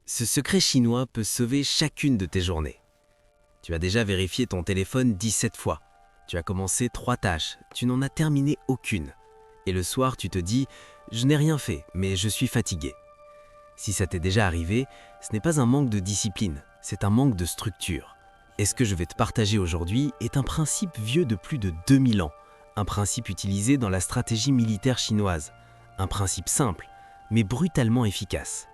Ce secret chinois peut sauver chacune de tes journées. Tu as déjà vérifié ton téléphone 17 fois. Tu as commencé 3 tâches, tu n'en as terminé aucune. Et le soir, tu te dis « Je n'ai rien fait, mais je suis fatigué ». Si ça t'est déjà arrivé, ce n'est pas un manque de discipline, c'est un manque de structure. Et ce que je vais te partager aujourd'hui est un principe vieux de plus de 2000 ans, un principe utilisé dans la stratégie militaire chinoise, un principe simple, mais brutalement efficace.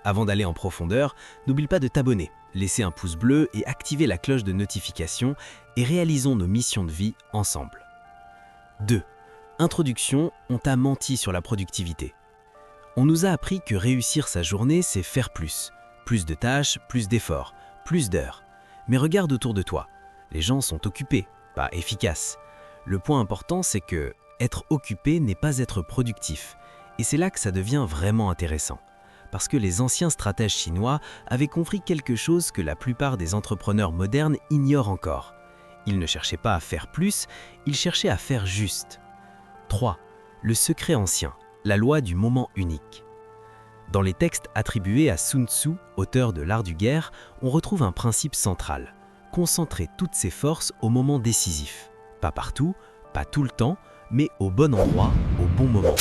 Avant d'aller en profondeur, n'oublie pas de t'abonner, laisser un pouce bleu et activer la cloche de notification et réalisons nos missions de vie ensemble. 2. Introduction, on t'a menti sur la productivité. On nous a appris que réussir sa journée, c'est faire plus. Plus de tâches, plus d'efforts, plus d'heures. Mais regarde autour de toi, les gens sont occupés, pas efficaces. Le point important, c'est que être occupé n'est pas être productif. Et c'est là que ça devient vraiment intéressant. Parce que les anciens stratèges chinois avaient compris quelque chose que la plupart des entrepreneurs modernes ignorent encore. Ils ne cherchaient pas à faire plus, ils cherchaient à faire juste. 3. Le secret ancien, la loi du moment unique. Dans les textes attribués à Sun Tzu, auteur de l'art du guerre, on retrouve un principe central, concentrer toutes ses forces au moment décisif. Pas partout, pas tout le temps, mais au bon endroit, au bon moment.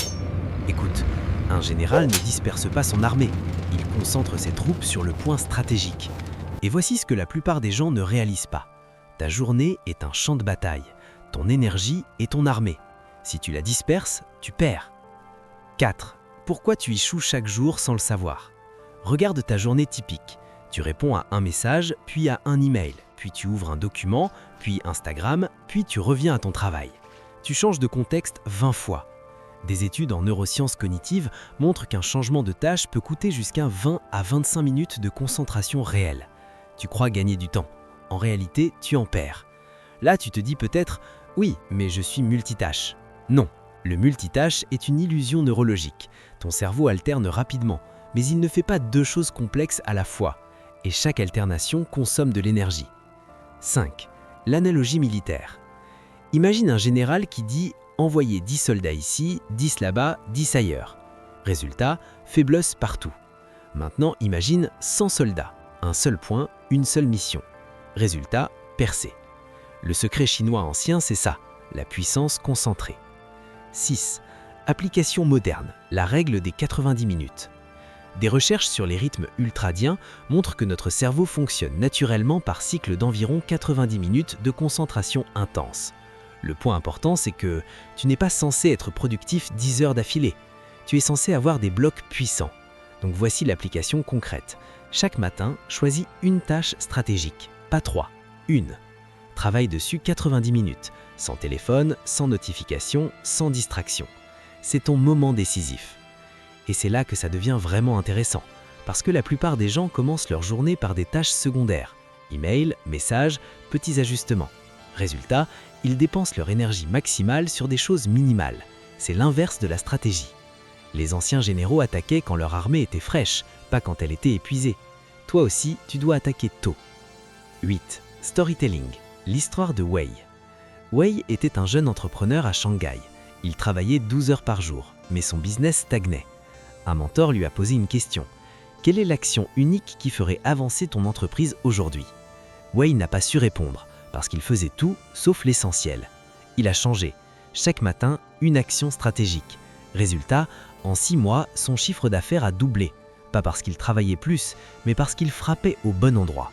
Écoute, un général ne disperse pas son armée, il concentre ses troupes sur le point stratégique. Et voici ce que la plupart des gens ne réalisent pas. Ta journée est un champ de bataille, ton énergie est ton armée. Si tu la disperses, tu perds. 4. Pourquoi tu échoues chaque jour sans le savoir? Regarde ta journée typique. Tu réponds à un message, puis à un email, puis tu ouvres un document, puis Instagram, puis tu reviens à ton travail. Tu changes de contexte 20 fois. Des études en neurosciences cognitives montrent qu'un changement de tâche peut coûter jusqu'à 20 à 25 minutes de concentration réelle. Tu crois gagner du temps. En réalité, tu en perds. Là, tu te dis peut-être « Oui, mais je suis multitâche ». Non, le multitâche est une illusion neurologique. Ton cerveau alterne rapidement, mais il ne fait pas 2 choses complexes à la fois. Et chaque alternation consomme de l'énergie. 5. L'analogie militaire. Imagine un général qui dit « Envoyez 10 soldats ici, 10 là-bas, 10 ailleurs ». Résultat, faiblesse partout. Maintenant, imagine 100 soldats, un seul point, une seule mission. Résultat, percée. Le secret chinois ancien, c'est ça, la puissance concentrée. 6. Application moderne, la règle des 90 minutes. Des recherches sur les rythmes ultradiens montrent que notre cerveau fonctionne naturellement par cycle d'environ 90 minutes de concentration intense. Le point important, c'est que tu n'es pas censé être productif 10 heures d'affilée. Tu es censé avoir des blocs puissants. Donc voici l'application concrète. Chaque matin, choisis une tâche stratégique, pas 3, une. Travaille dessus 90 minutes, sans téléphone, sans notification, sans distraction. C'est ton moment décisif. Et c'est là que ça devient vraiment intéressant, parce que la plupart des gens commencent leur journée par des tâches secondaires. Email, messages, petits ajustements. Résultat, ils dépensent leur énergie maximale sur des choses minimales. C'est l'inverse de la stratégie. Les anciens généraux attaquaient quand leur armée était fraîche, pas quand elle était épuisée. Toi aussi, tu dois attaquer tôt. 8. Storytelling, l'histoire de Wei. Wei était un jeune entrepreneur à Shanghai. Il travaillait 12 heures par jour, mais son business stagnait. Un mentor lui a posé une question. Quelle est l'action unique qui ferait avancer ton entreprise aujourd'hui? Wei n'a pas su répondre, parce qu'il faisait tout sauf l'essentiel. Il a changé. Chaque matin, une action stratégique. Résultat, en 6 mois, son chiffre d'affaires a doublé. Pas parce qu'il travaillait plus, mais parce qu'il frappait au bon endroit.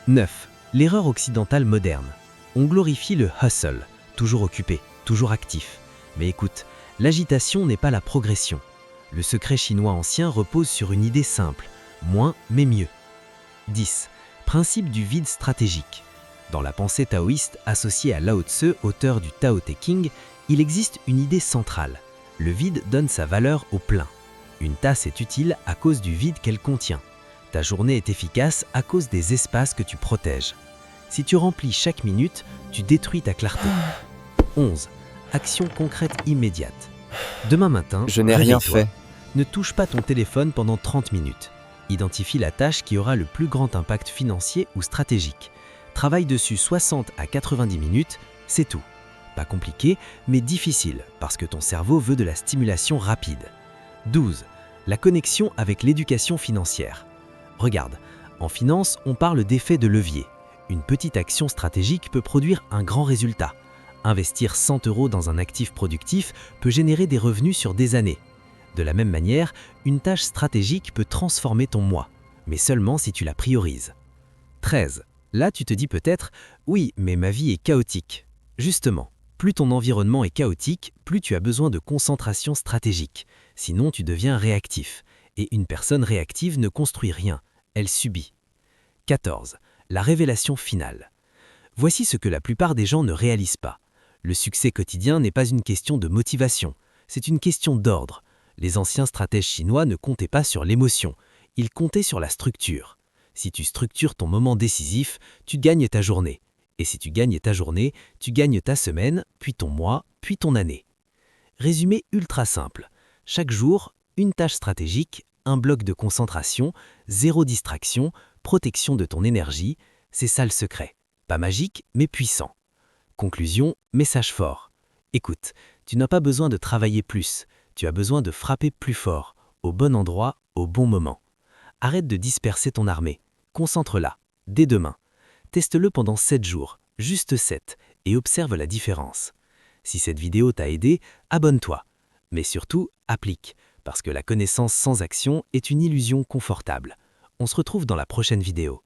9. L'erreur occidentale moderne. On glorifie le hustle, toujours occupé, toujours actif. Mais écoute, l'agitation n'est pas la progression. Le secret chinois ancien repose sur une idée simple, moins mais mieux. 10. Principe du vide stratégique. Dans la pensée taoïste associée à Lao Tse, auteur du Tao Te Ching, il existe une idée centrale. Le vide donne sa valeur au plein. Une tasse est utile à cause du vide qu'elle contient. Ta journée est efficace à cause des espaces que tu protèges. Si tu remplis chaque minute, tu détruis ta clarté. 11. Action concrète immédiate. Demain matin, Je n'ai rien réveille-toi. fait. Ne touche pas ton téléphone pendant 30 minutes. Identifie la tâche qui aura le plus grand impact financier ou stratégique. Travaille dessus 60 à 90 minutes, c'est tout. Pas compliqué, mais difficile, parce que ton cerveau veut de la stimulation rapide. 12. La connexion avec l'éducation financière. Regarde, en finance, on parle d'effet de levier. Une petite action stratégique peut produire un grand résultat. Investir 100 € dans un actif productif peut générer des revenus sur des années. De la même manière, une tâche stratégique peut transformer ton mois, mais seulement si tu la priorises. 13. Là, tu te dis peut-être « Oui, mais ma vie est chaotique ». Justement, plus ton environnement est chaotique, plus tu as besoin de concentration stratégique. Sinon, tu deviens réactif. Et une personne réactive ne construit rien, elle subit. 14. La révélation finale. Voici ce que la plupart des gens ne réalisent pas. Le succès quotidien n'est pas une question de motivation, c'est une question d'ordre. Les anciens stratèges chinois ne comptaient pas sur l'émotion, ils comptaient sur la structure. Si tu structures ton moment décisif, tu gagnes ta journée. Et si tu gagnes ta journée, tu gagnes ta semaine, puis ton mois, puis ton année. Résumé ultra simple. Chaque jour, une tâche stratégique, un bloc de concentration, zéro distraction, protection de ton énergie, c'est ça le secret. Pas magique, mais puissant. Conclusion, message fort. Écoute, tu n'as pas besoin de travailler plus, tu as besoin de frapper plus fort, au bon endroit, au bon moment. Arrête de disperser ton armée, concentre-la, dès demain. Teste-le pendant 7 jours, juste 7, et observe la différence. Si cette vidéo t'a aidé, abonne-toi. Mais surtout, applique, parce que la connaissance sans action est une illusion confortable. On se retrouve dans la prochaine vidéo.